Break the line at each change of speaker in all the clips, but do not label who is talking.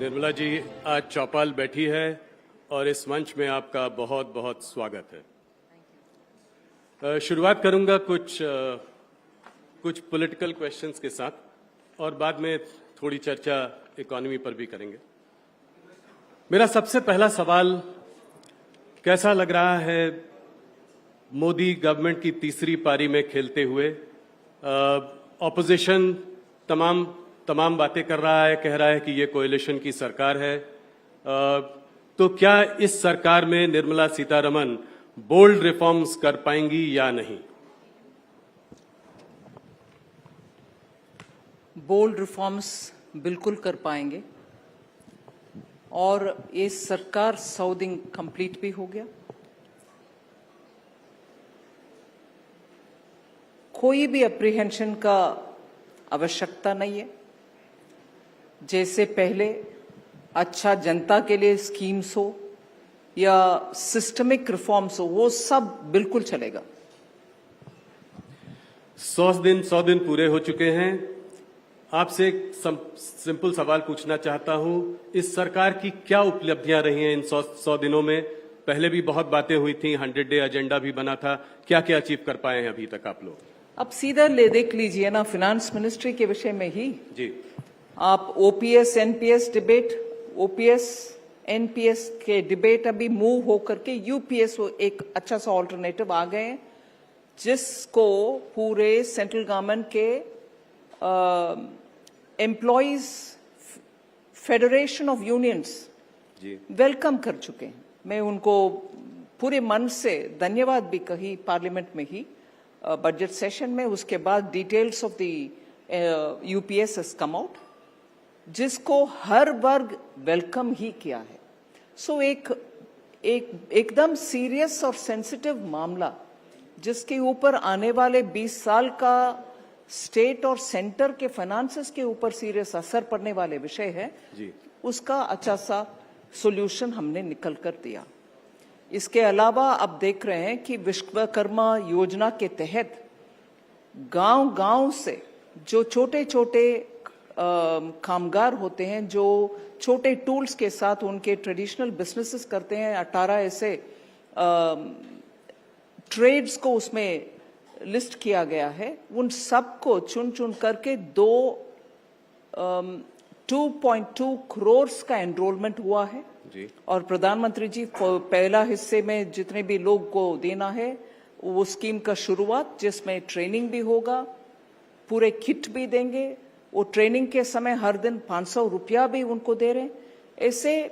निर्मला जी आज चौपाल बैठी है और इस मंच में आपका बहुत बहुत स्वागत है। शुरुआत करूंगा कुछ पॉलिटिकल क्वेश्चंस के साथ और बाद में थोड़ी चर्चा इकोनॉमी पर भी करेंगे। मेरा सबसे पहला सवाल, कैसा लग रहा है मोदी गवर्नमेंट की तीसरी पारी में खेलते हुए? ऑपोजिशन तमाम बातें कर रहा है, कह रहा है कि ये कोएलिशन की सरकार है। तो क्या इस सरकार में निर्मला सीतारमन बोल्ड रिफॉर्म्स कर पाएंगी या नहीं?
बोल्ड रिफॉर्म्स बिल्कुल कर पाएंगे और ये सरकार 100 दिन कंप्लीट भी हो गया। कोई भी अप्रीहेंशन का आवश्यकता नहीं है। जैसे पहले अच्छा जनता के लिए स्कीम्स हो या सिस्टमिक रिफॉर्म्स हो, वो सब बिल्कुल चलेगा।
100 दिन पूरे हो चुके हैं। आपसे एक सिंपल सवाल पूछना चाहता हूं, इस सरकार की क्या उपलब्धियां रही हैं इन 100 दिनों में? पहले भी बहुत बातें हुई थी, 100 डे एजेंडा भी बना था, क्या क्या अचीव कर पाए हैं अभी तक आप लोग?
अब सीधा देख लीजिए ना, फाइनेंस मिनिस्ट्री के विषय में ही
जी
आप OPS NPS debate, OPS NPS के डिबेट अभी मूव होकर के यूपीएस एक अच्छा सा ऑल्टरनेटिव आ गए हैं, जिसको पूरे सेंट्रल गवर्नमेंट के employees federation of unions welcome कर चुके हैं। मैं उनको पूरे मन से धन्यवाद भी कही पार्लियामेंट में ही बजट सेशन में। उसके बाद details of the UPS has come out, जिसको हर वर्ग वेलकम ही किया है। सो एकदम सीरियस और सेंसिटिव मामला, जिसके ऊपर आने वाले 20 साल का स्टेट और सेंटर के फाइनेंसेस के ऊपर सीरियस असर पड़ने वाले विषय है जी। उसका अच्छा सा सॉल्यूशन हमने निकल कर दिया। इसके अलावा अब देख रहे हैं कि विश्वकर्मा योजना के तहत गांव-गांव से जो छोटे-छोटे कामगार होते हैं, जो छोटे टूल्स के साथ उनके ट्रेडिशनल बिजनेसेस करते हैं, 18 ऐसे ट्रेड्स को उसमें लिस्ट किया गया है। उन सबको चुन करके 2.2 करोड़ का एनरोलमेंट हुआ है जी। और प्रधानमंत्री जी पहला हिस्से में जितने भी लोग को देना है वो स्कीम का शुरुआत, जिसमें ट्रेनिंग भी होगा, पूरे किट भी देंगे। वो ट्रेनिंग के समय हर दिन 500 रुपया भी उनको दे रहे हैं। ऐसे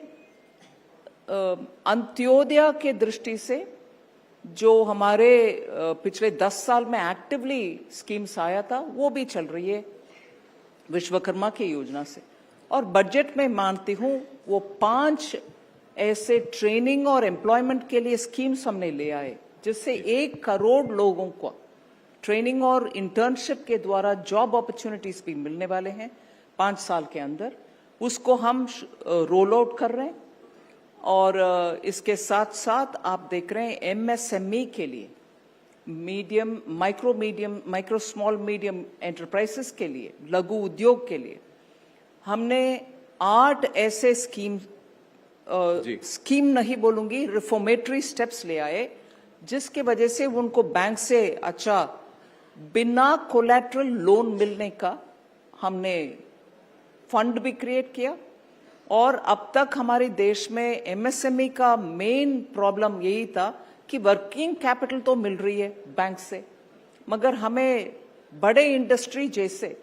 अंत्योदय के दृष्टि से जो हमारे पिछले 10 साल में एक्टिवली स्कीम्स आया था, वो भी चल रही है विश्वकर्मा की योजना से। और बजट में मानती हूं वो 5 ऐसे ट्रेनिंग और एम्प्लॉयमेंट के लिए स्कीम्स हमने ले आए, जिससे 1 करोड़ लोगों को ट्रेनिंग और इंटर्नशिप के द्वारा जॉब अपॉर्चुनिटीज भी मिलने वाले हैं 5 साल के अंदर। उसको हम रोल आउट कर रहे हैं। और इसके साथ साथ आप देख रहे हैं एमएसएमई के लिए, माइक्रो स्मॉल मीडियम एंटरप्राइजेस के लिए, लघु उद्योग के लिए हमने 8 ऐसे स्कीम नहीं बोलूंगी, रिफॉर्मेटरी स्टेप्स ले आए, जिसके वजह से उनको बैंक से अच्छा बिना कोलैटरल लोन मिलने का हमने फंड भी क्रिएट किया। और अब तक हमारे देश में एमएसएमई का मेन प्रॉब्लम यही था कि वर्किंग कैपिटल तो मिल रही है बैंक से, मगर हमें बड़े इंडस्ट्री जैसे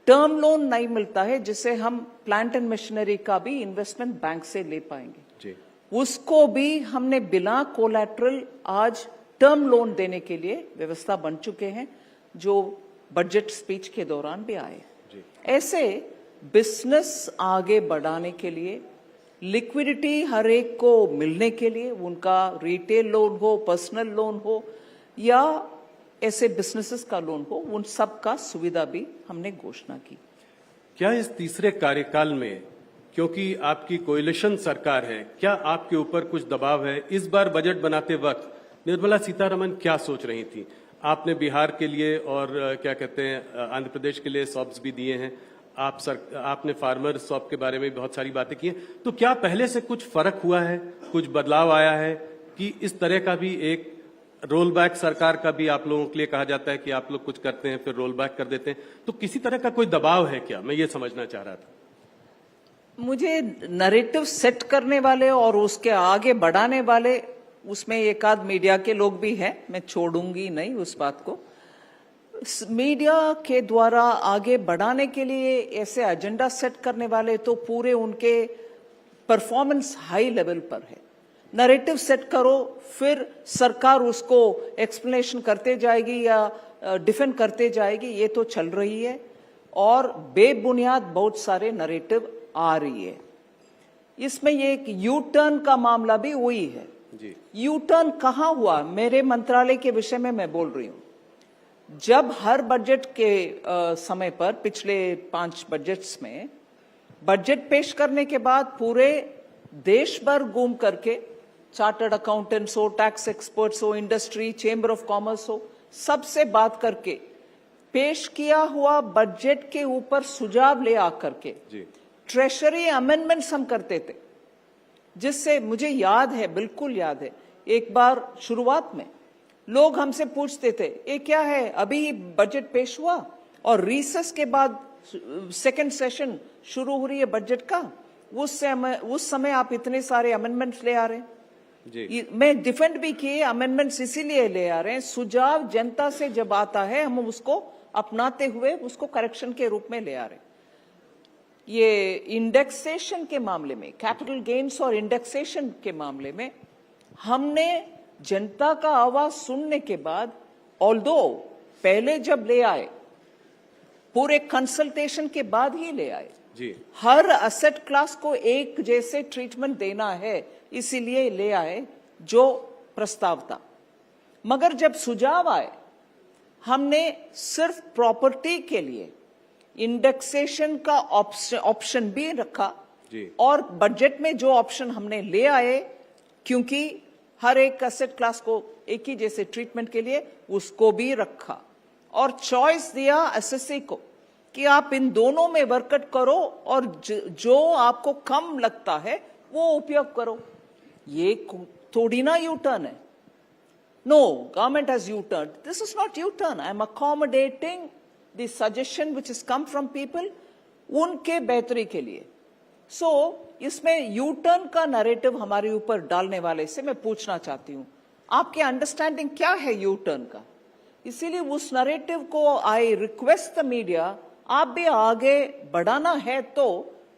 टर्म लोन नहीं मिलता है, जिससे हम प्लांट एंड मशीनरी का भी इन्वेस्टमेंट बैंक से ले पाएंगे जी। उसको भी हमने बिना कोलैटरल आज टर्म लोन देने के लिए व्यवस्था बन चुके हैं, जो बजट स्पीच के दौरान भी आए जी। ऐसे बिजनेस आगे बढ़ाने के लिए, लिक्विडिटी हर एक को मिलने के लिए, उनका रिटेल लोन हो, पर्सनल लोन हो या ऐसे बिजनेसेस का लोन हो, उन सब का सुविधा भी हमने घोषणा की।
क्या इस तीसरे कार्यकाल में, क्योंकि आपकी कोएलिशन सरकार है, क्या आपके ऊपर कुछ दबाव है? इस बार बजट बनाते वक्त निर्मला सीतारमन क्या सोच रही थी? आपने बिहार के लिए और क्या कहते हैं आंध्र प्रदेश के लिए सॉब्स भी दिए हैं, आपने फार्मर शॉप के बारे में बहुत सारी बातें की हैं, तो क्या पहले से कुछ फर्क हुआ है, कुछ बदलाव आया है कि इस तरह का भी एक रोल बैक सरकार का भी आप लोगों के लिए कहा जाता है कि आप लोग कुछ करते हैं फिर रोल बैक कर देते हैं, तो किसी तरह का कोई दबाव है क्या? मैं ये समझना चाह रहा था।
मुझे नैरेटिव सेट करने वाले और उसके आगे बढ़ाने वाले, उसमें एक आध मीडिया के लोग भी हैं, मैं छोड़ूंगी नहीं उस बात को। मीडिया के द्वारा आगे बढ़ाने के लिए ऐसे एजेंडा सेट करने वाले तो पूरे उनके परफॉर्मेंस हाई लेवल पर है। नैरेटिव सेट करो, फिर सरकार उसको एक्सप्लेनेशन करते जाएगी या डिफेंड करते जाएगी, ये तो चल रही है और बेबुनियाद बहुत सारे नैरेटिव आ रही है। इसमें ये एक यू टर्न का मामला भी हुई है। यू टर्न कहां हुआ? मेरे मंत्रालय के विषय में मैं बोल रही हूं। जब हर बजट के समय पर पिछले 5 बजट्स में बजट पेश करने के बाद पूरे देश भर घूम करके चार्टर्ड अकाउंटेंट्स हो, टैक्स एक्सपर्ट्स हो, इंडस्ट्री, चेंबर ऑफ कॉमर्स हो, सबसे बात करके पेश किया हुआ बजट के ऊपर सुझाव ले आकर के ट्रेशरी अमेंडमेंट्स हम करते थे, जिससे मुझे याद है, बिल्कुल याद है, एक बार शुरुआत में लोग हमसे पूछते थे ये क्या है, अभी बजट पेश हुआ और रिसेस के बाद सेकंड सेशन शुरू हो रही है बजट का, उस समय आप इतने सारे अमेंडमेंट्स ले आ रहे हैं। मैं डिफेंड भी किए, अमेंडमेंट्स इसीलिए ले आ रहे हैं, सुझाव जनता से जब आता है हम उसको अपनाते हुए उसको करेक्शन के रूप में ले आ रहे हैं। ये इंडेक्सेशन के मामले में, कैपिटल गेन्स और इंडेक्सेशन के मामले में हमने जनता का आवाज सुनने के बाद, ऑल्दो पहले जब ले आए पूरे कंसल्टेशन के बाद ही ले आए, हर असेट क्लास को एक जैसे ट्रीटमेंट देना है इसीलिए ले आए जो प्रस्ताव था। मगर जब सुझाव आए, हमने सिर्फ प्रॉपर्टी के लिए इंडेक्सेशन का ऑप्शन भी रखा और बजट में जो ऑप्शन हमने ले आए, क्योंकि हर एक एसेट क्लास को एक ही जैसे ट्रीटमेंट के लिए उसको भी रखा और चॉइस दिया एसएससी को कि आप इन दोनों में वर्कआउट करो और जो आपको कम लगता है वो उपयोग करो। ये थोड़ी ना यू टर्न है। No, government has U turn, this is not U turn, I am accommodating the suggestion which is come from people, उनके बेहतरी के लिए। सो इसमें यू टर्न का नैरेटिव हमारे ऊपर डालने वाले से मैं पूछना चाहती हूं, आपके अंडरस्टैंडिंग क्या है यू टर्न का? इसीलिए उस नैरेटिव को आई रिक्वेस्ट द मीडिया, आप भी आगे बढ़ाना है तो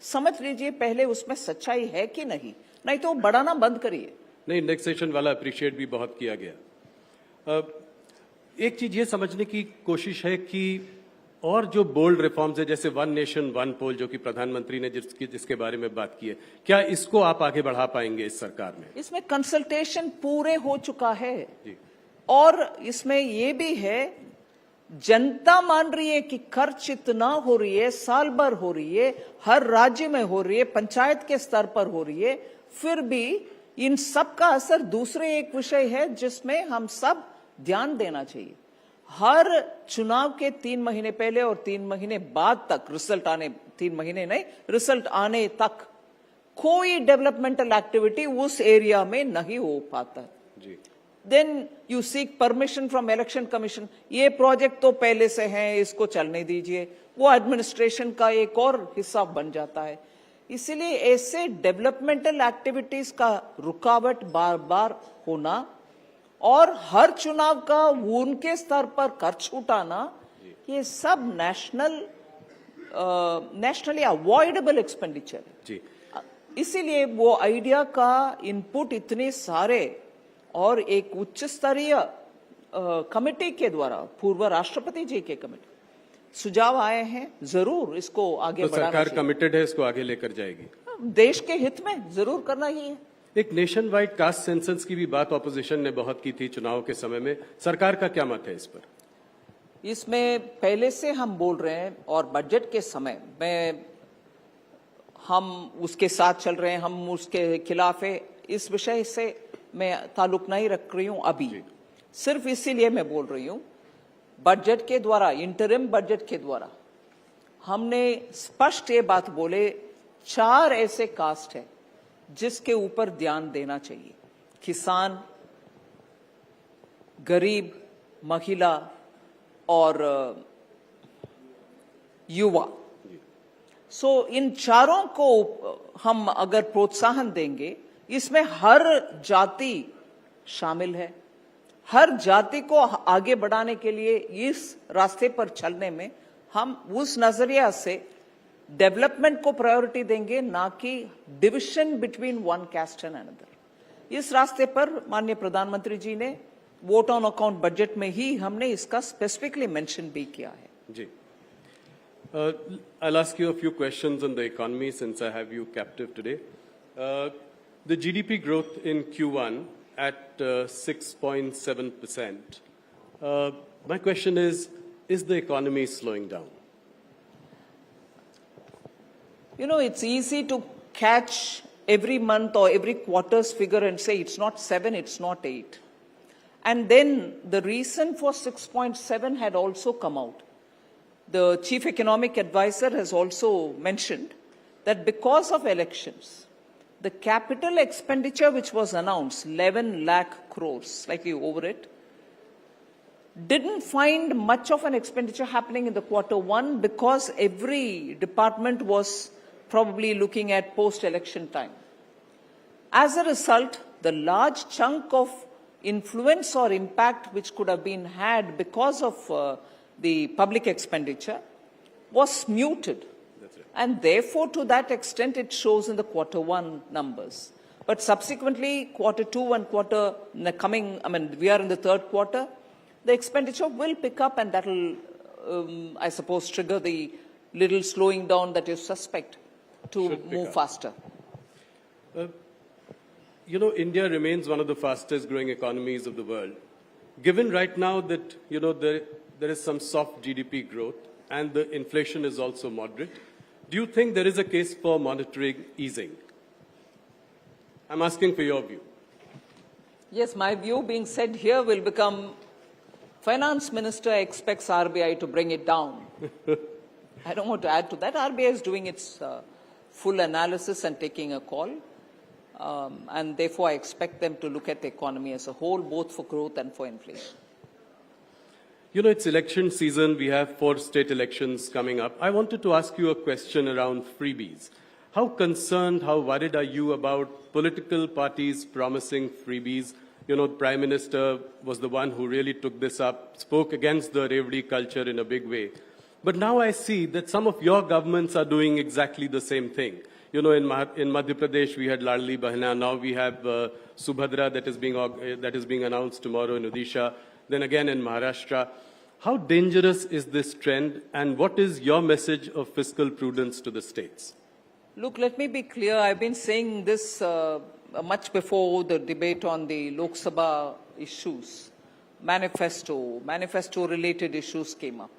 समझ लीजिए पहले उसमें सच्चाई है कि नहीं तो बढ़ाना बंद करिए।
नहीं, इंडेक्सेशन वाला अप्रिशिएट भी बहुत किया गया। एक चीज ये समझने की कोशिश है कि और जो बोल्ड रिफॉर्म्स है, जैसे वन नेशन वन पोल जो कि प्रधानमंत्री ने जिसके बारे में बात की है, क्या इसको आप आगे बढ़ा पाएंगे इस सरकार में? इसमें
कंसल्टेशन पूरे हो चुका है और इसमें ये भी है, जनता मान रही है कि खर्च इतना हो रही है, साल भर हो रही है, हर राज्य में हो रही है, पंचायत के स्तर पर हो रही है, फिर भी इन सब का असर दूसरे एक विषय है जिसमें हम सब ध्यान देना चाहिए। हर चुनाव के 3 महीने पहले और 3 महीने बाद तक रिजल्ट आने, 3 महीने नहीं, रिजल्ट आने तक कोई डेवलपमेंटल एक्टिविटी उस एरिया में नहीं हो पाता। Then you seek permission from election commission, ये प्रोजेक्ट तो पहले से है, इसको चलने दीजिए, वो एडमिनिस्ट्रेशन का एक और हिस्सा बन जाता है। इसीलिए ऐसे डेवलपमेंटल एक्टिविटीज का रुकावट बार बार होना और हर चुनाव का उनके स्तर पर खर्च उठाना, ये सब नेशनली अवॉइडेबल एक्सपेंडिचर है। इसीलिए वो आइडिया का इनपुट इतने सारे और एक उच्च स्तरीय कमेटी के द्वारा, पूर्व राष्ट्रपति जी के कमेटी सुझाव आए हैं, जरूर इसको आगे बढ़ाना चाहिए।
सरकार कमिटेड है, इसको आगे लेकर जाएगी,
देश के हित में जरूर करना ही है।
एक नेशन वाइड कास्ट सेंसस की भी बात ऑपोजिशन ने बहुत की थी चुनाव के समय में, सरकार का क्या मत है इस पर?
इसमें पहले से हम बोल रहे हैं और बजट के समय में हम उसके साथ चल रहे हैं, हम उसके खिलाफ है, इस विषय से मैं ताल्लुक नहीं रख रही हूं अभी। सिर्फ इसीलिए मैं बोल रही हूं, बजट के द्वारा, इंटरिम बजट के द्वारा हमने स्पष्ट ये बात बोले 4 ऐसे कास्ट है जिसके ऊपर ध्यान देना चाहिए, किसान, गरीब, महिला और युवा। सो इन चारों को हम अगर प्रोत्साहन देंगे, इसमें हर जाति शामिल है। हर जाति को आगे बढ़ाने के लिए इस रास्ते पर चलने में हम उस नजरिया से डेवलपमेंट को प्रायोरिटी देंगे, ना कि division between one cast and another. इस रास्ते पर माननीय प्रधानमंत्री जी ने वोट ऑन अकाउंट बजट में ही हमने इसका स्पेसिफिकली मेंशन भी किया है।
जी, I'll ask you a few questions on the economy since I have you captive today. The GDP growth in Q1 at 6.7%. My question is the economy slowing down?
You know, it's easy to catch every month or every quarter's figure and say it's not 7, it's not 8. And then the reason for 6.7 had also come out. The chief economic advisor has also mentioned that because of elections, the capital expenditure which was announced, 11 lakh crores, slightly over it, didn't find much of an expenditure happening in the Q1 because every department was probably looking at post-election time. As a result, the large chunk of influence or impact which could have been had because of the public expenditure was muted.
That's right.
And therefore, to that extent, it shows in the Q1 numbers. But subsequently, Q2 and we are in the third quarter, the expenditure will pick up and that will, I suppose, trigger the little slowing down that you suspect to move faster.
You know, India remains one of the fastest growing economies of the world. Given right now that, you know, there is some soft GDP growth and the inflation is also moderate, do you think there is a case for monetary easing? I'm asking for your view.
Yes, my view being said here will become Finance Minister expects RBI to bring it down. I don't want to add to that. RBI is doing its full analysis and taking a call. And therefore, I expect them to look at the economy as a whole, both for growth and for inflation.
You know, it's election season. We have 4 state elections coming up. I wanted to ask you a question around freebies. How concerned, how worried are you about political parties promising freebies? You know, the Prime Minister was the one who really took this up, spoke against the Revdi culture in a big way. But now I see that some of your governments are doing exactly the same thing. You know, in Madhya Pradesh, we had Ladli Bahna. Now we have Subhadra that is being announced tomorrow in Odisha. Then again in Maharashtra. How dangerous is this trend? And what is your message of fiscal prudence to the states?
Look, let me be clear. I've been saying this much before the debate on the Lok Sabha issues. Manifesto-related issues came up.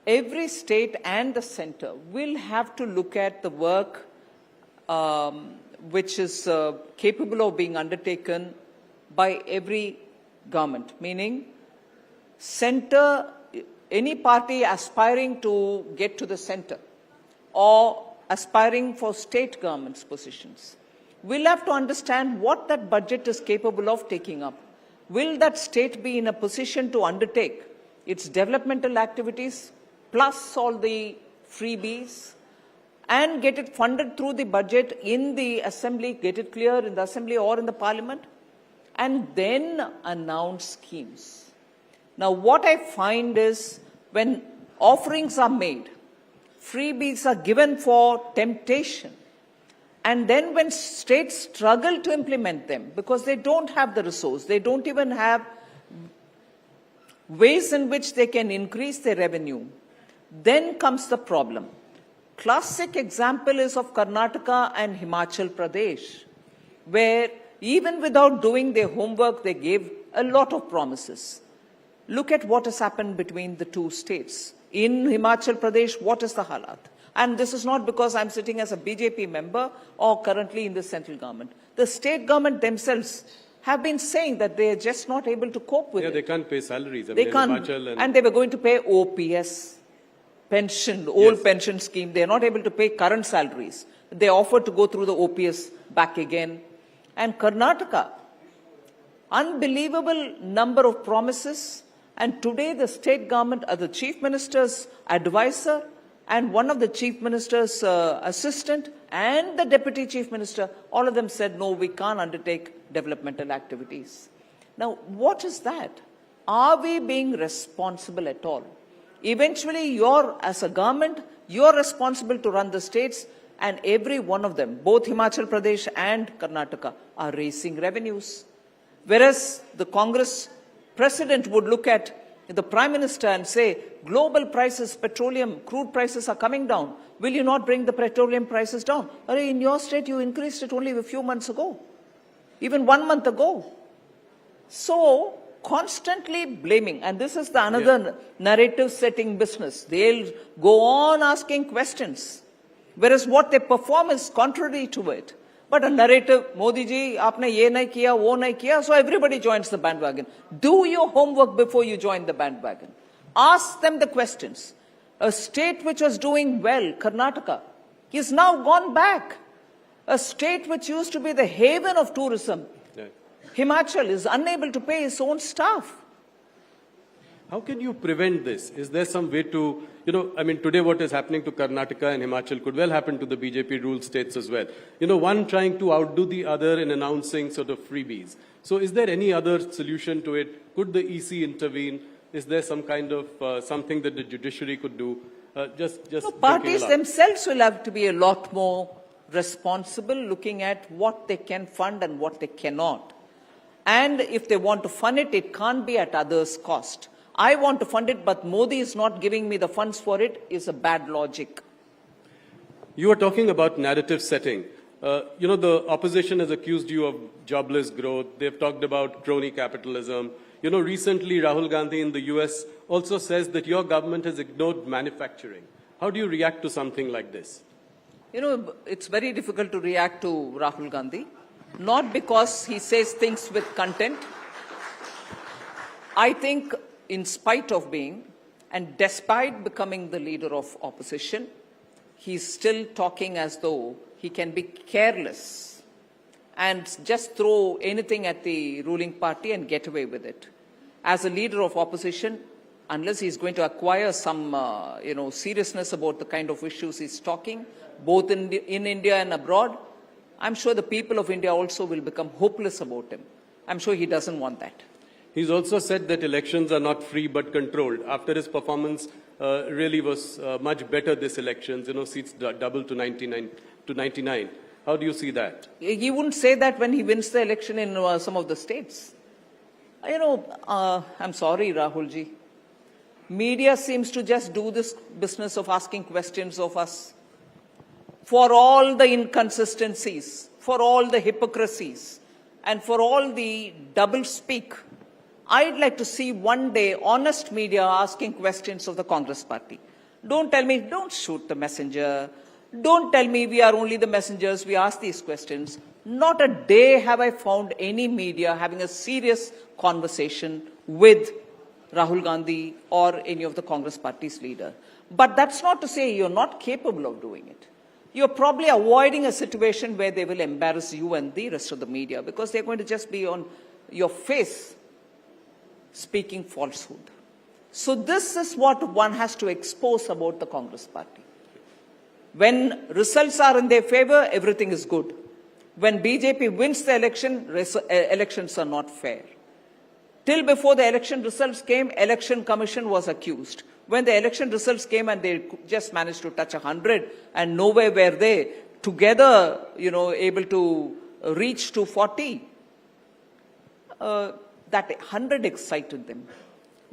Every state and the center will have to look at the work which is capable of being undertaken by every government, meaning center, any party aspiring to get to the center or aspiring for state government's positions will have to understand what that budget is capable of taking up. Will that state be in a position to undertake its developmental activities plus all the freebies and get it funded through the budget in the assembly, get it clear in the assembly or in the parliament, and then announce schemes. Now, what I find is when offerings are made, freebies are given for temptation, and then when states struggle to implement them because they don't have the resource, they don't even have ways in which they can increase their revenue, then comes the problem. Classic example is of Karnataka and Himachal Pradesh, where even without doing their homework, they gave a lot of promises. Look at what has happened between the two states. In Himachal Pradesh, what is the halat? And this is not because I'm sitting as a BJP member or currently in the central government. The state government themselves have been saying that they are just not able to cope with it.
Yeah, they can't pay salaries.
They can't. And they were going to pay OPS. pension, old
Yes.
pension scheme. They are not able to pay current salaries. They offer to go through the OPS back again. And Karnataka, unbelievable number of promises. And today the state government, the chief minister's advisor and one of the chief minister's assistant and the deputy chief minister, all of them said, no, we can't undertake developmental activities. Now, what is that? Are we being responsible at all? Eventually, as a government, you're responsible to run the states, and every one of them, both Himachal Pradesh and Karnataka, are raising revenues. Whereas the Congress president would look at the Prime Minister and say, global prices, petroleum, crude prices are coming down. Will you not bring the petroleum prices down? In your state, you increased it only a few months ago, even 1 month ago. So, constantly blaming, and this is the another narrative setting business. They'll go on asking questions, whereas what they perform is contrary to it. But a narrative, Modi ji, aapne ye nahi kiya, wo nahi kiya, so everybody joins the bandwagon. Do your homework before you join the bandwagon. Ask them the questions. A state which was doing well, Karnataka, is now gone back. A state which used to be the haven of tourism, Himachal, is unable to pay its own staff.
How can you prevent this? Is there some way to, today what is happening to Karnataka and Himachal could well happen to the BJP ruled states as well. One trying to outdo the other in announcing sort of freebies. So is there any other solution to it? Could the EC intervene? Is there some kind of something that the judiciary could do?
Parties themselves will have to be a lot more responsible, looking at what they can fund and what they cannot. And if they want to fund it, it can't be at others' cost. I want to fund it, but Modi is not giving me the funds for it, is a bad logic.
You are talking about narrative setting. The opposition has accused you of jobless growth. They've talked about crony capitalism. Recently Rahul Gandhi in the US also says that your government has ignored manufacturing. How do you react to something like this?
It's very difficult to react to Rahul Gandhi, not because he says things with content. I think in spite of being, and despite becoming the leader of opposition, he's still talking as though he can be careless and just throw anything at the ruling party and get away with it. As a leader of opposition, unless he's going to acquire some, seriousness about the kind of issues he's talking, both in India and abroad, I'm sure the people of India also will become hopeless about him. I'm sure he doesn't want that.
He's also said that elections are not free but controlled. After his performance really was much better this elections, seats doubled to 99. How do you see that?
He wouldn't say that when he wins the election in some of the states. I'm sorry, Rahul ji. Media seems to just do this business of asking questions of us. For all the inconsistencies, for all the hypocrisies, and for all the double speak, I'd like to see one day honest media asking questions of the Congress party. Don't tell me, don't shoot the messenger. Don't tell me we are only the messengers, we ask these questions. Not a day have I found any media having a serious conversation with Rahul Gandhi or any of the Congress party's leader. But that's not to say you're not capable of doing it. You're probably avoiding a situation where they will embarrass you and the rest of the media because they're going to just be on your face speaking falsehood. So this is what one has to expose about the Congress party. When results are in their favor, everything is good. When BJP wins the election, elections are not fair. Till before the election results came, Election Commission was accused. When the election results came and they just managed to touch 100 and nowhere were they together, able to reach to 40, that 100 excited them.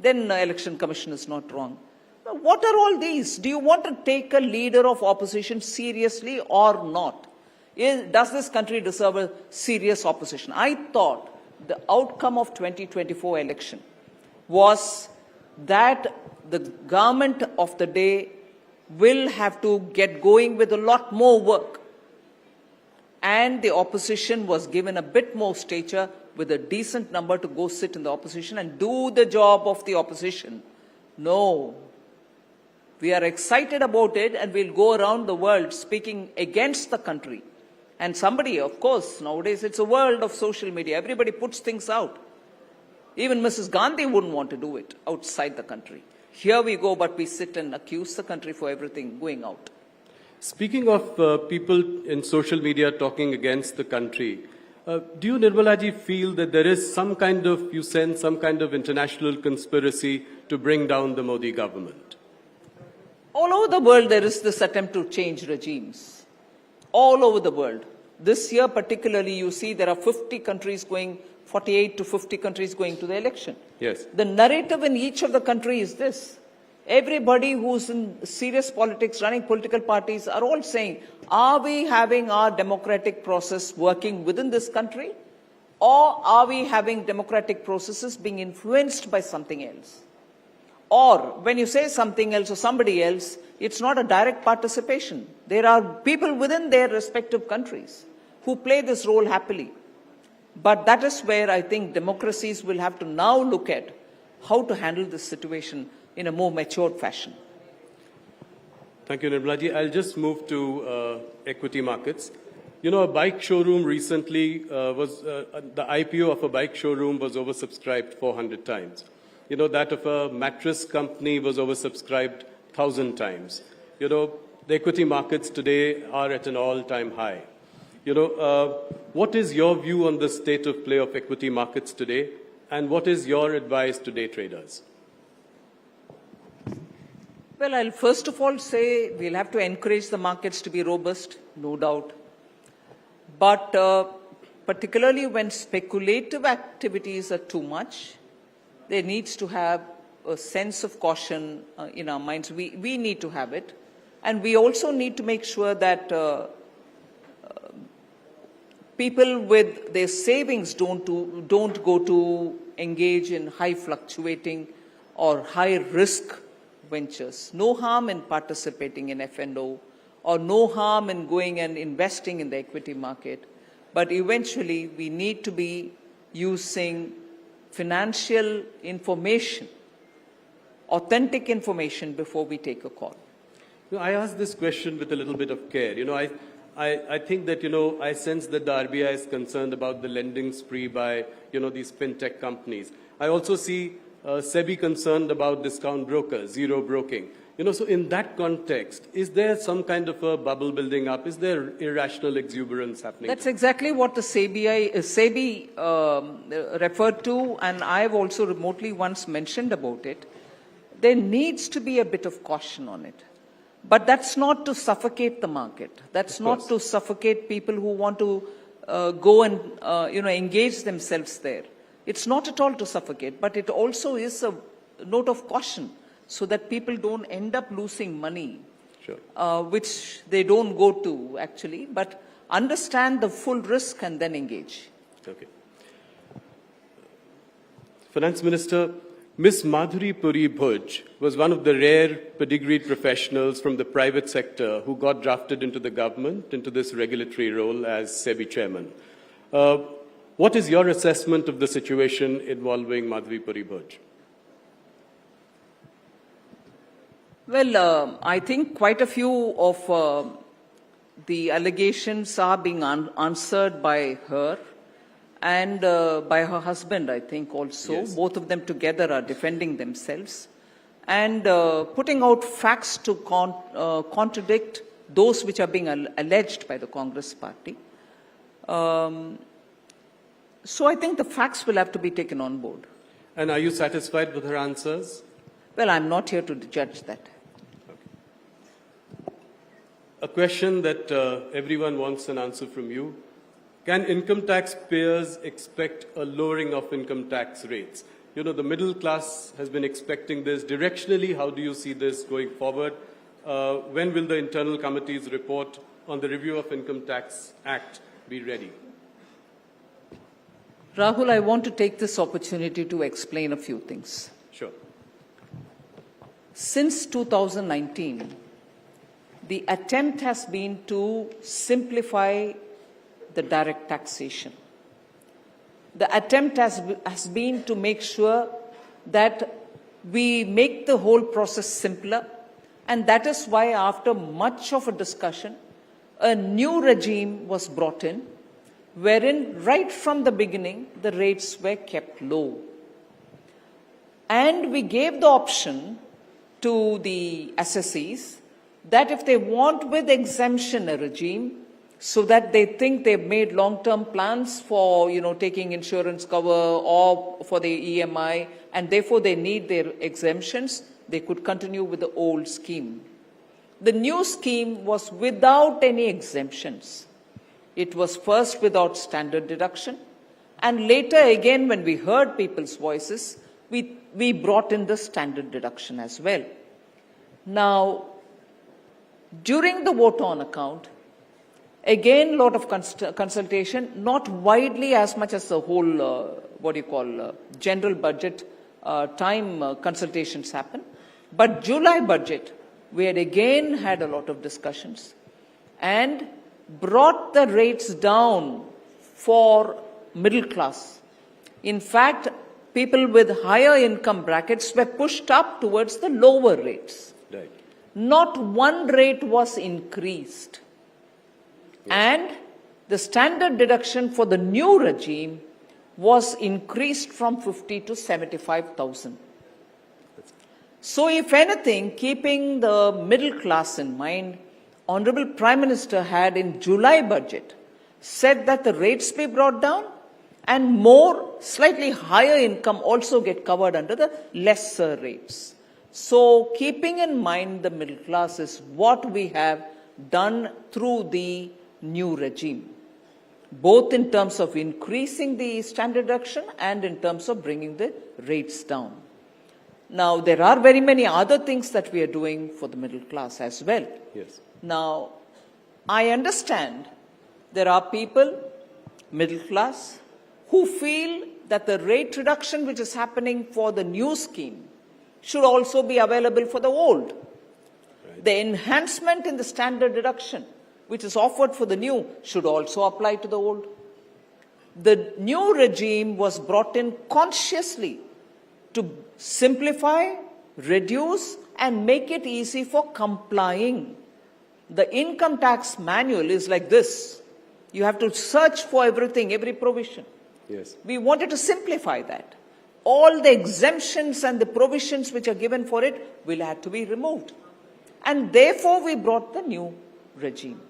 Then Election Commission is not wrong. What are all these? Do you want to take a leader of opposition seriously or not? Does this country deserve a serious opposition? I thought the outcome of 2024 election was that the government of the day will have to get going with a lot more work. And the opposition was given a bit more stature with a decent number to go sit in the opposition and do the job of the opposition. No. We are excited about it, and we'll go around the world speaking against the country. And somebody, of course, nowadays it's a world of social media. Everybody puts things out. Even Mrs. Gandhi wouldn't want to do it outside the country. Here we go, but we sit and accuse the country for everything going out.
Speaking of people in social media talking against the country, do you, Nirmala ji, feel that there is some kind of, you sense some kind of international conspiracy to bring down the Modi government?
All over the world, there is this attempt to change regimes. All over the world. This year particularly, you see there are 50 countries going, 48 to 50 countries going to the election.
Yes.
The narrative in each of the countries is this. Everybody who's in serious politics, running political parties, are all saying, are we having our democratic process working within this country? Or are we having democratic processes being influenced by something else? Or when you say something else or somebody else, it's not a direct participation. There are people within their respective countries who play this role happily. But that is where I think democracies will have to now look at how to handle this situation in a more matured fashion.
Thank you, Nirmala ji. I'll just move to equity markets. You know, a bike showroom recently the IPO of a bike showroom was oversubscribed 400 times. You know, that of a mattress company was oversubscribed 1,000 times. You know, the equity markets today are at an all-time high. You know, what is your view on the state of play of equity markets today, and what is your advice to day traders?
Well, I'll first of all say we'll have to encourage the markets to be robust, no doubt. But particularly when speculative activities are too much, there needs to have a sense of caution in our minds. We need to have it. And we also need to make sure that people with their savings don't go to engage in high fluctuating or high risk ventures. No harm in participating in F&O, or no harm in going and investing in the equity market. But eventually we need to be using financial information, authentic information, before we take a call.
You know, I ask this question with a little bit of care. You know, I think that, you know, I sense that the RBI is concerned about the lending spree by, you know, these fintech companies. I also see SEBI concerned about discount brokers, zero broking. You know, so in that context, is there some kind of a bubble building up? Is there irrational exuberance happening?
That's exactly what the SEBI referred to, and I've also remotely once mentioned about it. There needs to be a bit of caution on it. But that's not to suffocate the market. That's not to suffocate people who want to go and engage themselves there. It's not at all to suffocate, but it also is a note of caution so that people don't end up losing money, which they don't go to actually, but understand the full risk and then engage.
Okay. Finance Minister, Ms. Madhuri Puri Bhuj was one of the rare pedigreed professionals from the private sector who got drafted into the government, into this regulatory role as SEBI chairman. What is your assessment of the situation involving Madhuri Puri Bhuj?
Well, I think quite a few of the allegations are being answered by her and by her husband, I think also. Yes. Both of them together are defending themselves and putting out facts to contradict those which are being alleged by the Congress party. So I think the facts will have to be taken on board.
And are you satisfied with her answers?
Well, I'm not here to judge that.
Okay. A question that everyone wants an answer from you. Can income tax payers expect a lowering of income tax rates? You know, the middle class has been expecting this. Directionally, how do you see this going forward? When will the internal committee's report on the review of Income Tax Act be ready?
Rahul, I want to take this opportunity to explain a few things.
Sure.
Since 2019, the attempt has been to simplify the direct taxation. The attempt has been to make sure that we make the whole process simpler And that is why, after much of a discussion, a new regime was brought in, wherein right from the beginning, the rates were kept low. And we gave the option to the assessees that if they want with exemption a regime, so that they think they've made long-term plans for, taking insurance cover or for the EMI, and therefore they need their exemptions, they could continue with the old scheme. The new scheme was without any exemptions. It was first without standard deduction, and later again, when we heard people's voices, we brought in the standard deduction as well. Now, during the vote on account, again, a lot of consultation, not widely as much as the whole, general budget time consultations happen. But July budget, we had again had a lot of discussions and brought the rates down for middle class. In fact, people with higher income brackets were pushed up towards the lower rates.
Right.
Not one rate was increased. And the standard deduction for the new regime was increased from 50 to 75,000. So if anything, keeping the middle class in mind, Honorable Prime Minister had in July budget said that the rates be brought down and more slightly higher income also get covered under the lesser rates. So keeping in mind the middle class is what we have done through the new regime, both in terms of increasing the standard deduction and in terms of bringing the rates down. Now, there are very many other things that we are doing for the middle class as well.
Yes.
Now, I understand there are people, middle class, who feel that the rate reduction which is happening for the new scheme should also be available for the old. Right. The enhancement in the standard deduction which is offered for the new should also apply to the old. The new regime was brought in consciously to simplify, reduce, and make it easy for complying. The income tax manual is like this. You have to search for everything, every provision.
Yes.
We wanted to simplify that. All the exemptions and the provisions which are given for it will have to be removed. And therefore, we brought the new regime.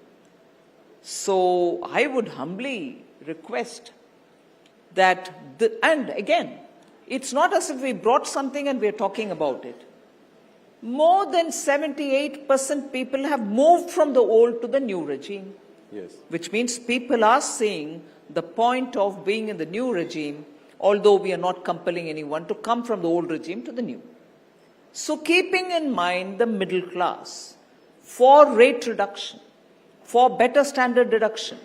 So I would humbly request that, and again, it's not as if we brought something and we're talking about it. More than 78% people have moved from the old to the new regime.
Yes.
Which means people are seeing the point of being in the new regime, although we are not compelling anyone to come from the old regime to the new. So keeping in mind the middle class, for rate reduction, for better standard deduction,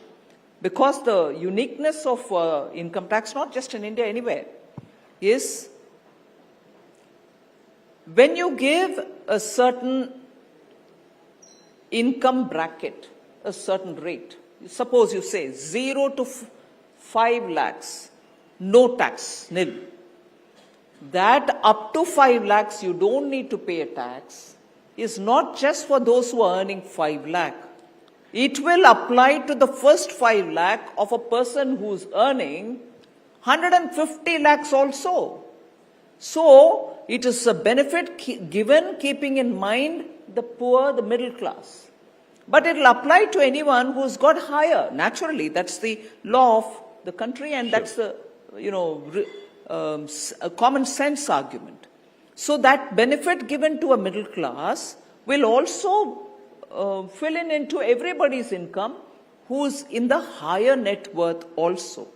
because the uniqueness of income tax, not just in India, anywhere, is when you give a certain income bracket, a certain rate, suppose you say 0 to 5 lakhs, no tax, nil. That up to 5 lakhs you don't need to pay a tax is not just for those who are earning 5 lakh. It will apply to the first 5 lakh of a person who's earning 150 lakhs also. So it is a benefit given keeping in mind the poor, the middle class. But it will apply to anyone who's got higher. Naturally, that's the law of the country, and that's the, a common sense argument. So that benefit given to a middle class will also fill in into everybody's income who's in the higher net worth also.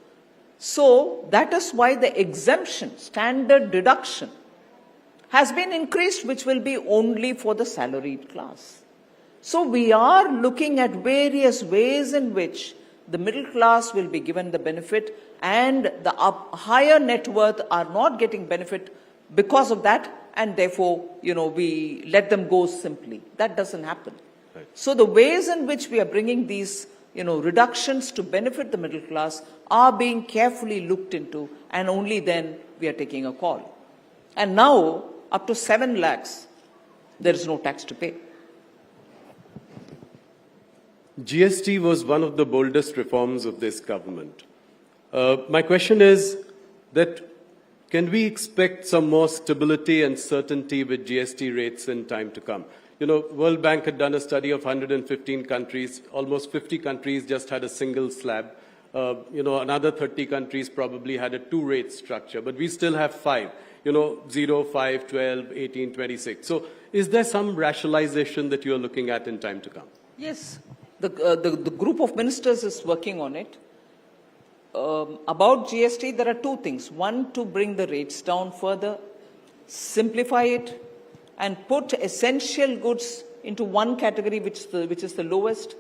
So that is why the exemption, standard deduction, has been increased, which will be only for the salaried class. So we are looking at various ways in which the middle class will be given the benefit and the higher net worth are not getting benefit because of that, and therefore, we let them go simply. That doesn't happen. Right. So the ways in which we are bringing these, reductions to benefit the middle class are being carefully looked into, and only then we are taking a call. And now, up to 7 lakhs, there is no tax to pay.
GST was one of the boldest reforms of this government. My question is that can we expect some more stability and certainty with GST rates in time to come? You know, World Bank had done a study of 115 countries. Almost 50 countries just had a single slab. Another 30 countries probably had a two-rate structure, but we still have 5. 0, 5, 12, 18, 26. So is there some rationalization that you are looking at in time to come?
Yes, the group of ministers is working on it. About GST, there are two things. One, to bring the rates down further, simplify it, and put essential goods into one category, which is the lowest.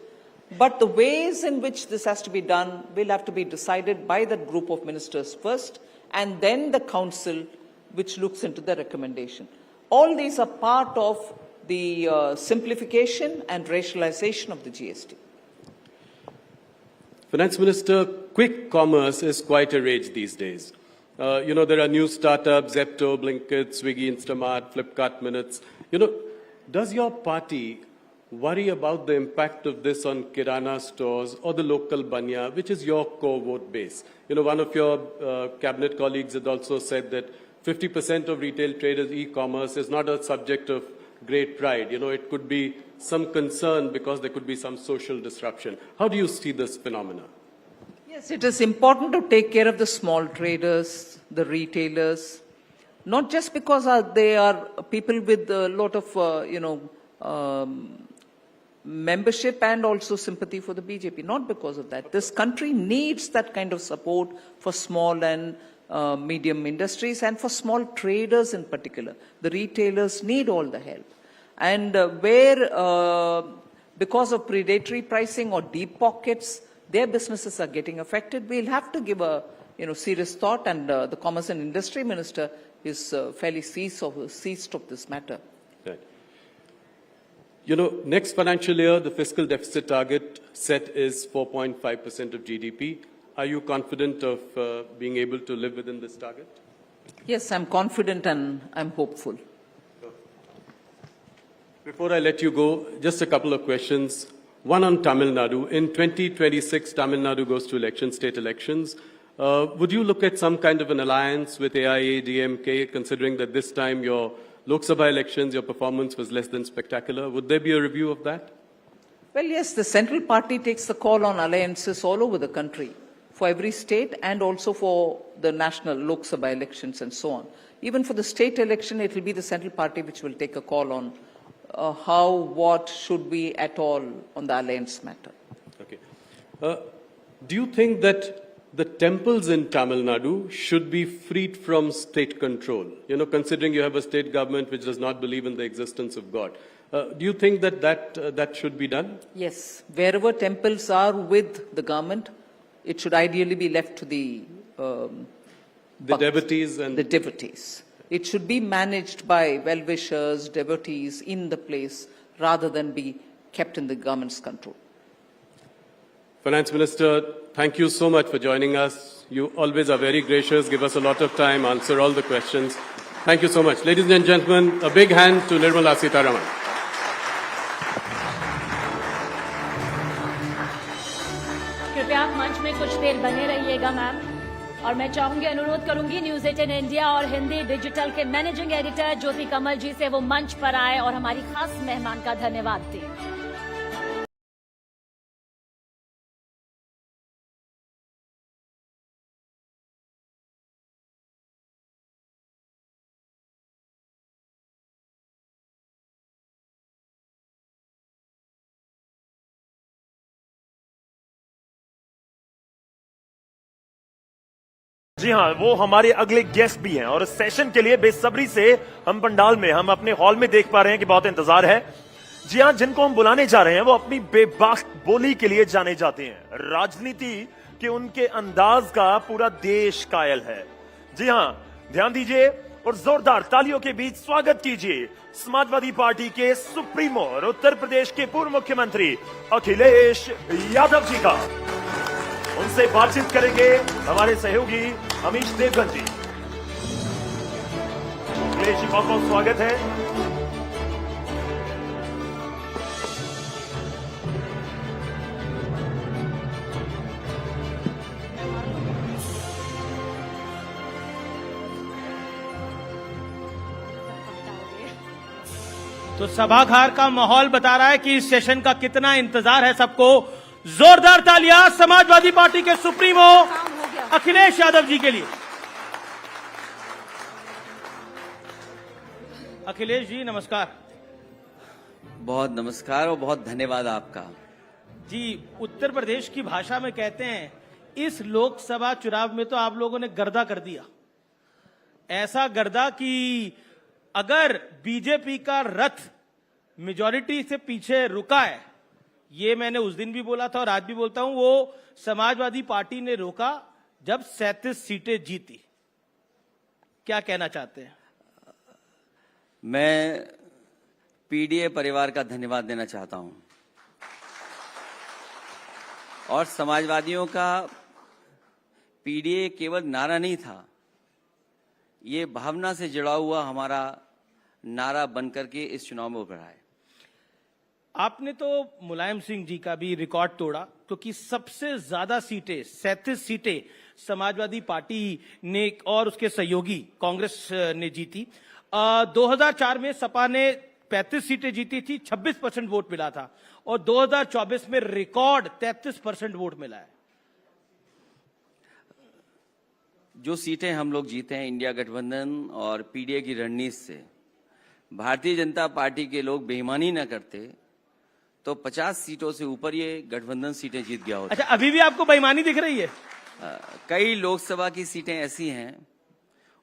But the ways in which this has to be done will have to be decided by that group of ministers first, and then the council, which looks into the recommendation. All these are part of the simplification and rationalization of the GST.
Finance Minister, quick commerce is quite a rage these days. There are new startups, Zepto, Blinkit, Swiggy, Instamart, Flipkart Minutes. Does your party worry about the impact of this on Kirana stores or the local banya, which is your core vote base? One of your cabinet colleagues had also said that 50% of retail traders e-commerce is not a subject of great pride. It could be some concern because there could be some social disruption. How do you see this phenomena?
Yes, it is important to take care of the small traders, the retailers, not just because they are people with a lot of, membership and also sympathy for the BJP, not because of that. This country needs that kind of support for small and medium industries and for small traders in particular. The retailers need all the help. And where, because of predatory pricing or deep pockets, their businesses are getting affected, we'll have to give a serious thought, and the Commerce and Industry Minister is fairly seized of this matter.
Right. Next financial year, the fiscal deficit target set is 4.5% of GDP. Are you confident of being able to live within this target?
Yes, I'm confident and I'm hopeful.
Before I let you go, just a couple of questions. One on Tamil Nadu. In 2026, Tamil Nadu goes to state elections. Would you look at some kind of an alliance with AIADMK, considering that this time your Lok Sabha elections, your performance was less than spectacular? Would there be a review of that?
Well, yes, the central party takes the call on alliances all over the country, for every state and also for the national Lok Sabha elections and so on. Even for the state election, it will be the central party which will take a call on what should be at all on the alliance matter.
Okay. Do you think that the temples in Tamil Nadu should be freed from state control? Considering you have a state government which does not believe in the existence of God. Do you think that should be done?
Yes. Wherever temples are with the government, it should ideally be left to the
devotees and
the devotees. It should be managed by well-wishers, devotees in the place, rather than be kept in the government's control.
Finance Minister, thank you so much for joining us. You always are very gracious, give us a lot of time, answer all the questions. Thank you so much. Ladies and gentlemen, a big hand to Nirmala Sitharaman.
कृपया आप मंच में कुछ देर बने रहिएगा ma'am, और मैं चाहूंगी, अनुरोध करूंगी न्यूज 18 इंडिया और हिंदी डिजिटल के मैनेजिंग एडिटर ज्योति कमल जी से वो मंच पर आए और हमारी खास मेहमान का धन्यवाद दें।
जी हाँ, वो हमारे अगले गेस्ट भी हैं और इस सेशन के लिए बेसब्री से हम पंडाल में, हम अपने हॉल में देख पा रहे हैं कि बहुत इंतजार है। जी हाँ, जिनको हम बुलाने जा रहे हैं वो अपनी बेबाक बोली के लिए जाने जाते हैं। राजनीति के उनके अंदाज का पूरा देश कायल है। जी हाँ, ध्यान दीजिए और जोरदार तालियों के बीच स्वागत कीजिए समाजवादी पार्टी के सुप्रीमो और उत्तर प्रदेश के पूर्व मुख्यमंत्री अखिलेश यादव जी का। उनसे बातचीत करेंगे हमारे सहयोगी अमीश देवगन जी। अखिलेश जी, बहुत बहुत स्वागत है।
तो सभागार का माहौल बता रहा है कि इस सेशन का कितना इंतजार है सबको। जोरदार तालियां समाजवादी पार्टी के सुप्रीमो अखिलेश यादव जी के लिए। अखिलेश जी नमस्कार।
बहुत नमस्कार और बहुत धन्यवाद आपका।
जी, उत्तर प्रदेश की भाषा में कहते हैं इस लोकसभा चुनाव में तो आप लोगों ने गर्दा कर दिया। ऐसा गर्दा कि अगर बीजेपी का रथ मेजॉरिटी से पीछे रुका है, ये मैंने उस दिन भी बोला था और आज भी बोलता हूं, वो समाजवादी पार्टी ने रोका जब 37 सीटें जीती। क्या कहना चाहते हैं?
मैं पीडीए परिवार का धन्यवाद देना चाहता हूं और समाजवादियों का पीडीए केवल नारा नहीं था, ये भावना से जुड़ा हुआ हमारा नारा बनकर के इस चुनाव में उभरा है।
आपने तो मुलायम सिंह जी का भी रिकॉर्ड तोड़ा, क्योंकि सबसे ज्यादा सीटें 37 सीटें समाजवादी पार्टी ने और उसके सहयोगी कांग्रेस ने जीती। 2004 में सपा ने 35 सीटें जीती थी, 26% वोट मिला था, और 2024 में रिकॉर्ड 33% वोट मिला है।
जो सीटें हम लोग जीते हैं इंडिया गठबंधन और पीडीए की रणनीति से, भारतीय जनता पार्टी के लोग बेईमानी न करते तो 50 सीटों से ऊपर ये गठबंधन सीटें जीत गया होता।
अच्छा, अभी भी आपको बेईमानी दिख रही है?
कई लोकसभा की सीटें ऐसी हैं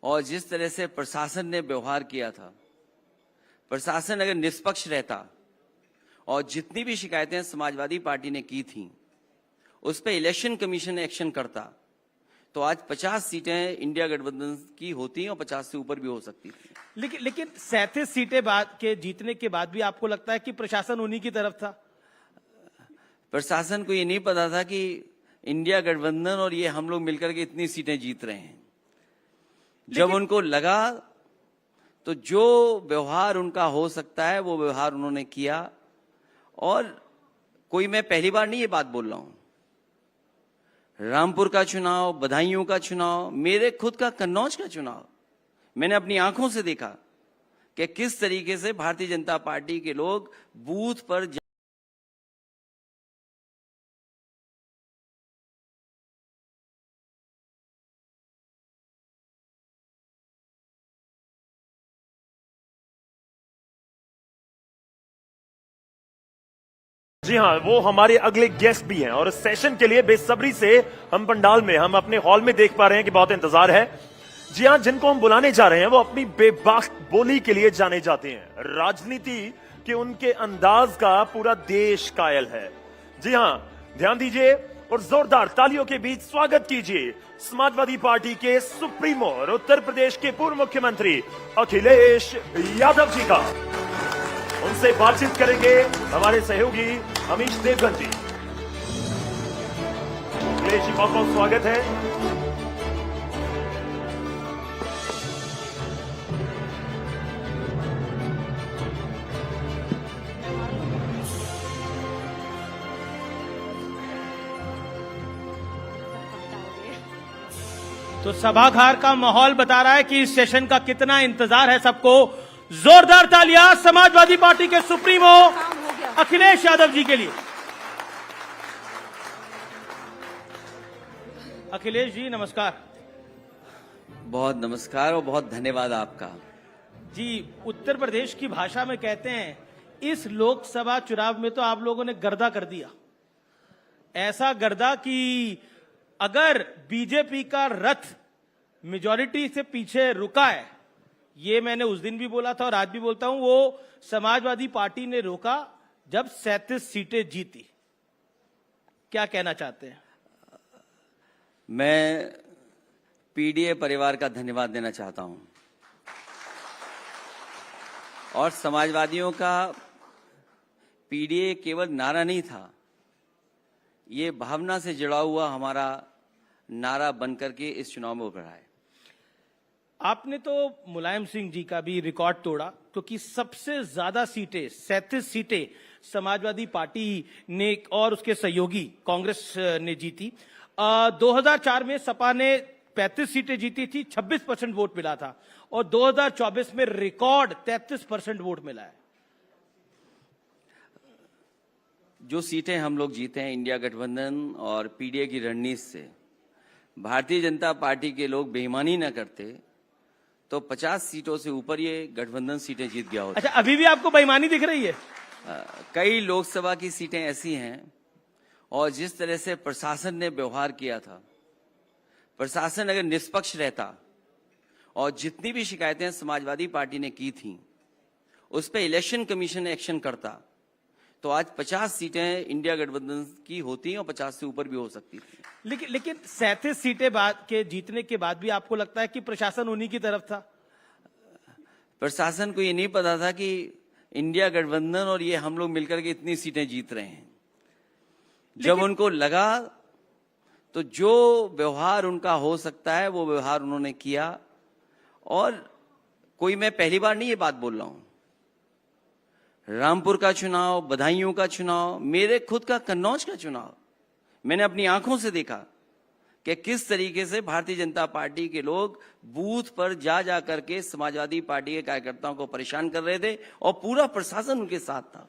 और जिस तरह से प्रशासन ने व्यवहार किया था, प्रशासन अगर निष्पक्ष रहता और जितनी भी शिकायतें समाजवादी पार्टी ने की थी उस पर इलेक्शन कमीशन एक्शन करता तो आज 50 सीटें इंडिया गठबंधन की होती और 50 से ऊपर भी हो सकती थी।
लेकिन 37 सीटें बाद के जीतने के बाद भी आपको लगता है कि प्रशासन उन्हीं की तरफ था?
प्रशासन को ये नहीं पता था कि इंडिया गठबंधन और ये हम लोग मिलकर के इतनी सीटें जीत रहे हैं। जब उनको लगा तो जो व्यवहार उनका हो सकता है वो व्यवहार उन्होंने किया। और कोई मैं पहली बार नहीं ये बात बोल रहा हूं, रामपुर का चुनाव, बधाइयों का चुनाव, मेरे खुद का कन्नौज का चुनाव, मैंने अपनी आंखों से देखा कि किस तरीके से भारतीय जनता पार्टी के लोग बूथ पर
जी हाँ, वो हमारे अगले गेस्ट भी हैं और इस सेशन के लिए बेसब्री से हम पंडाल में, हम अपने हॉल में देख पा रहे हैं कि बहुत इंतजार है। जी हाँ, जिनको हम बुलाने जा रहे हैं वो अपनी बेबाक बोली के लिए जाने जाते हैं। राजनीति के उनके अंदाज का पूरा देश कायल है। जी हाँ, ध्यान दीजिए और जोरदार तालियों के बीच स्वागत कीजिए समाजवादी पार्टी के सुप्रीमो और उत्तर प्रदेश के पूर्व मुख्यमंत्री अखिलेश यादव जी का। उनसे बातचीत करेंगे हमारे सहयोगी अमीश देवगन जी। अखिलेश जी, बहुत बहुत स्वागत है।
तो सभागार का माहौल बता रहा है कि इस सेशन का कितना इंतजार है सबको। जोरदार तालियां समाजवादी पार्टी के सुप्रीमो अखिलेश यादव जी के लिए। अखिलेश जी नमस्कार।
बहुत नमस्कार और बहुत धन्यवाद आपका।
जी, उत्तर प्रदेश की भाषा में कहते हैं इस लोकसभा चुनाव में तो आप लोगों ने गर्दा कर दिया। ऐसा गर्दा कि अगर बीजेपी का रथ मेजॉरिटी से पीछे रुका है, ये मैंने उस दिन भी बोला था और आज भी बोलता हूं, वो समाजवादी पार्टी ने रोका जब 37 सीटें जीती। क्या कहना चाहते हैं?
मैं पीडीए परिवार का धन्यवाद देना चाहता हूं और समाजवादियों का पीडीए केवल नारा नहीं था, ये भावना से जुड़ा हुआ हमारा नारा बनकर के इस चुनाव में उभरा है।
आपने तो मुलायम सिंह जी का भी रिकॉर्ड तोड़ा, क्योंकि सबसे ज्यादा सीटें 37 सीटें समाजवादी पार्टी ने और उसके सहयोगी कांग्रेस ने जीती। 2004 में सपा ने 35 सीटें जीती थी, 26% वोट मिला था, और 2024 में रिकॉर्ड 33% वोट मिला है।
जो सीटें हम लोग जीते हैं इंडिया गठबंधन और पीडीए की रणनीति से, भारतीय जनता पार्टी के लोग बेईमानी न करते तो 50 सीटों से ऊपर ये गठबंधन सीटें जीत गया होता।
अच्छा, अभी भी आपको बेईमानी दिख रही है?
कई लोकसभा की सीटें ऐसी हैं और जिस तरह से प्रशासन ने व्यवहार किया था, प्रशासन अगर निष्पक्ष रहता और जितनी भी शिकायतें समाजवादी पार्टी ने की थी उस पर इलेक्शन कमीशन एक्शन करता तो आज 50 सीटें इंडिया गठबंधन की होती और 50 से ऊपर भी हो सकती थी।
लेकिन 37 सीटें बाद के जीतने के बाद भी आपको लगता है कि प्रशासन उन्हीं की तरफ था?
प्रशासन को ये नहीं पता था कि इंडिया गठबंधन और ये हम लोग मिलकर के इतनी सीटें जीत रहे हैं। जब उनको लगा तो जो व्यवहार उनका हो सकता है वो व्यवहार उन्होंने किया। और कोई मैं पहली बार नहीं ये बात बोल रहा हूं, रामपुर का चुनाव, बधाइयों का चुनाव, मेरे खुद का कन्नौज का चुनाव, मैंने अपनी आंखों से देखा कि किस तरीके से भारतीय जनता पार्टी के लोग बूथ पर जा करके समाजवादी पार्टी के कार्यकर्ताओं को परेशान कर रहे थे और पूरा प्रशासन उनके साथ था।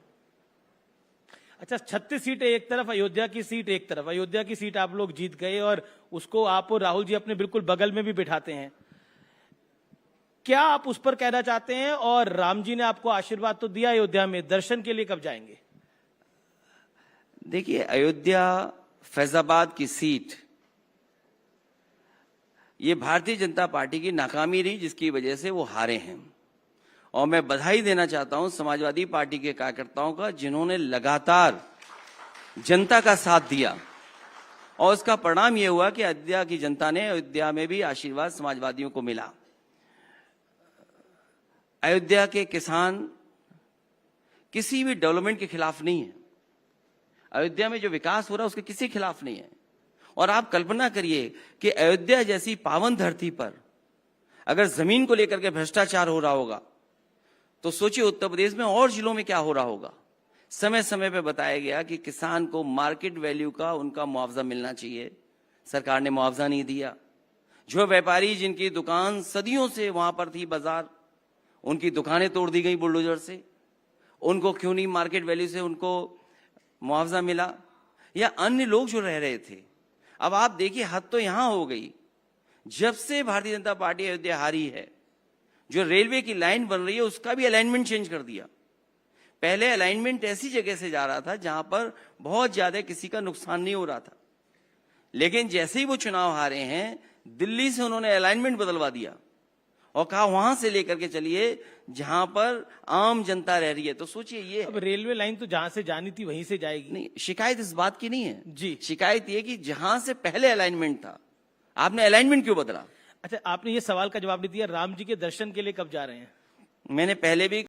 अच्छा, 36 सीटें एक तरफ, अयोध्या की सीट एक तरफ। अयोध्या की सीट आप लोग जीत गए और उसको आप और राहुल जी अपने बिल्कुल बगल में भी बिठाते हैं। क्या आप उस पर कहना चाहते हैं? और राम जी ने आपको आशीर्वाद तो दिया अयोध्या में, दर्शन के लिए कब जाएंगे?
देखिए, अयोध्या फैजाबाद की सीट ये भारतीय जनता पार्टी की नाकामी रही जिसकी वजह से वो हारे हैं। और मैं बधाई देना चाहता हूं समाजवादी पार्टी के कार्यकर्ताओं का जिन्होंने लगातार जनता का साथ दिया और उसका परिणाम यह हुआ कि अयोध्या की जनता ने, अयोध्या में भी आशीर्वाद समाजवादियों को मिला। अयोध्या के किसान किसी भी डेवलपमेंट के खिलाफ नहीं है। अयोध्या में जो विकास हो रहा है उसके किसी खिलाफ नहीं है। और आप कल्पना करिए कि अयोध्या जैसी पावन धरती पर अगर जमीन को लेकर के भ्रष्टाचार हो रहा होगा तो सोचिए उत्तर प्रदेश में और जिलों में क्या हो रहा होगा। समय समय पे बताया गया कि किसान को मार्केट वैल्यू का उनका मुआवजा मिलना चाहिए, सरकार ने मुआवजा नहीं दिया। जो व्यापारी जिनकी दुकान सदियों से वहां पर थी, बाजार, उनकी दुकानें तोड़ दी गई बुलडोजर से, उनको क्यों नहीं मार्केट वैल्यू से उनको मुआवजा मिला? या अन्य लोग जो रह रहे थे। अब आप देखिए, हद तो यहां हो गई, जब से भारतीय जनता पार्टी अयोध्या हारी है, जो रेलवे की लाइन बन रही है उसका भी अलाइनमेंट चेंज कर दिया। पहले अलाइनमेंट ऐसी जगह से जा रहा था जहां पर बहुत ज्यादा किसी का नुकसान नहीं हो रहा था, लेकिन जैसे ही वो चुनाव हारे हैं दिल्ली से उन्होंने अलाइनमेंट बदलवा दिया और कहा वहां से लेकर के चलिए जहां पर आम जनता रह रही है। तो सोचिए, ये
अब रेलवे लाइन तो जहां से जानी थी वहीं से जाएगी।
नहीं, शिकायत इस बात की नहीं है
जी,
शिकायत ये कि जहां से पहले अलाइनमेंट था आपने अलाइनमेंट क्यों बदला?
अच्छा, आपने ये सवाल का जवाब नहीं दिया, राम जी के दर्शन के लिए कब जा रहे हैं?
मैंने पहले भी